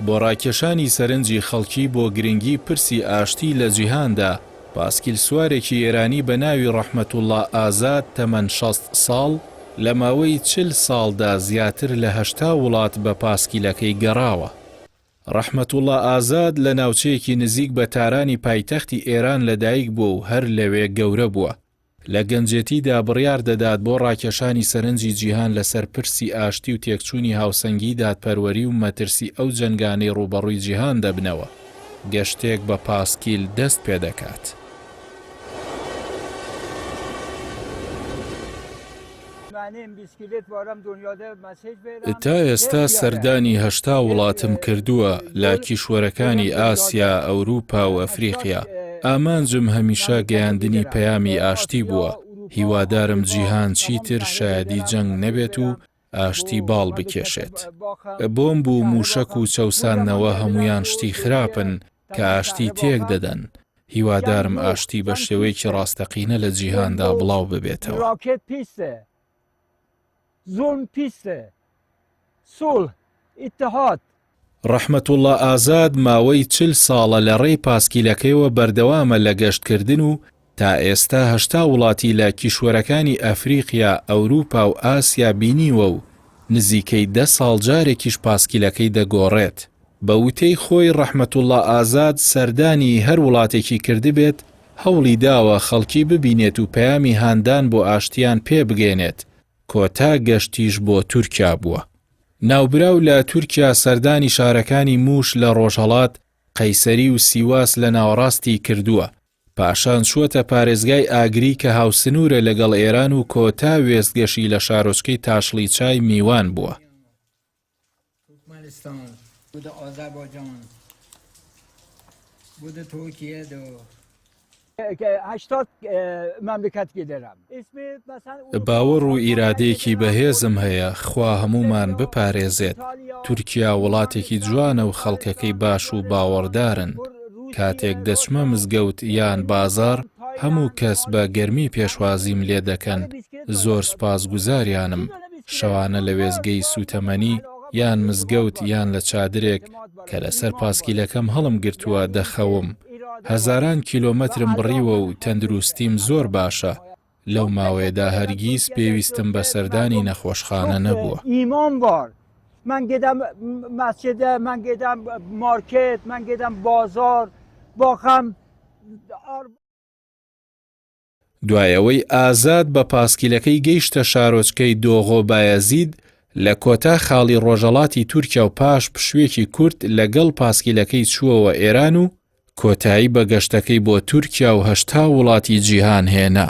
بۆ ڕاکێشانی سەرنجی خەڵکی بۆ گرنگی پرسی ئاشتی لە جیهاندا پاسکیل سوارێکی ئێرانی بە ناوی ڕەحمەتوڵڵا ئازاد تەمەن 60 ساڵ لە ماوەی 40 ساڵدا زیاتر لە 80 وڵات بە پاسکیلەکەی گەڕاوە. ڕەحمەتوڵڵا ئازاد لە ناوچەیەکی نزیک بە تارانی پایتەختی ئێران لەدایک بووە و هەر لەوێ گەورە بووە. لە گەنجێتیدا بڕیار دەدات بۆ ڕاکێشانی سەرنجی جیهان لەسەر پرسی ئاشتی و تێکچوونی هاوسەنگی دادپەروەری و مەترسی ئەو جەنگانەی ڕوبەڕووی جیهان دەبنەوە. گەشتێک بە پاسکیل دەست پێ دەکات. تا ئێستا سەردانی 80 وڵاتم کردووە لە کیشوەرەکانی ئاسیا، ئەوروپا و ئەفریقیا. ئامانجم هەمیشە گەیاندنی پەیامی ئاشتی بووە. هیوادارم جیهان چیتر شایەدی جەنگ نەبێت و ئاشتی باڵ بکێشێت. بۆمب و موشک و چەوسانەوە هەمویان شتی خراپن کە ئاشتی تێک دەدەن. هیوادارم ئاشتی بە شێوەیەکی ڕاستەقینە لە جیهاندا بڵاو ببێتەوە. زۆن پیسە، سوڵ، ئیتحاد. ڕەحمەتوڵڵا ئازاد ماوەی 40 ساڵە لە ڕێی پاسکیلەکەیەوە بەردەوامە لە گەشتکردن و تا ئێستا 80 وڵاتی لە کیشوەرەکانی ئەفریقیا، ئەوروپا و ئاسیا بینیوە و نزیکەی 10 ساڵ جارێکیش پاسکیلەکەی دەگۆڕێت. بە وتەی خۆی ڕەحمەتوڵڵا ئازاد سەردانی هەر وڵاتێکی کردبێت هەوڵی داوە خەڵکی ببینێت و پەیامی هاندان بۆ ئاشتیان پێ بگەێنێت. کۆتا گەشتیش بۆ تورکیا بووە. ناوبراو لە تورکیا سەردانی شارەکانی موش لە ڕۆژهەڵات، قەیسەری و سیواس لە ناوەڕاستی کردووە. پاشان چووەتە پارێزگای ئاگری کە هاوسنوورە لەگەڵ ئێران و کۆتا وێستگەشی لە شارۆچکەی تاشڵی چای میوان بووە. باوەڕ و ئیرادەیەکی بەهێزم هەیە خوا هەمومان بپارێزێت. تورکیا وڵاتێکی جوانە و خەڵکەکەی باش و باوەڕدارن. کاتێک دەچمە مزگەوت یان بازار هەموو کەس بە گەرمی پێشوازیم لێ دەکەن. زۆر سوپاسگوزاریانم. شەوانە لە وێزگەی سوتەمەنی یان مزگەوت یان لە چادرێک کە لەسەر پاسکیلەکەم هەڵم گرتووە دەخەوم. هەزاران کیلۆمەترم بڕیوە و تەندروستیم زۆر باشە. لەو ماوەیەدا هەرگیز پێویستم بە سەردانی نەخۆشخانە نەبووە. من گێدەم مەسجدە، من گێدەم مارکێت، من گێدەم بازار، باخەم. دوایەوەی ئازاد بە پاسکیلەکەی گەیشتە شارۆچکەی دۆغۆ بایەزید لە کۆتا خاڵی ڕۆژهەڵاتی تورکیا و پاش پشوێکی کورد لەگەڵ پاسکیلەکەی چووەوە ئێران و کۆتایی بە گەشتەکەی بۆ تورکیا و 80 وڵاتی جیهان هێنا.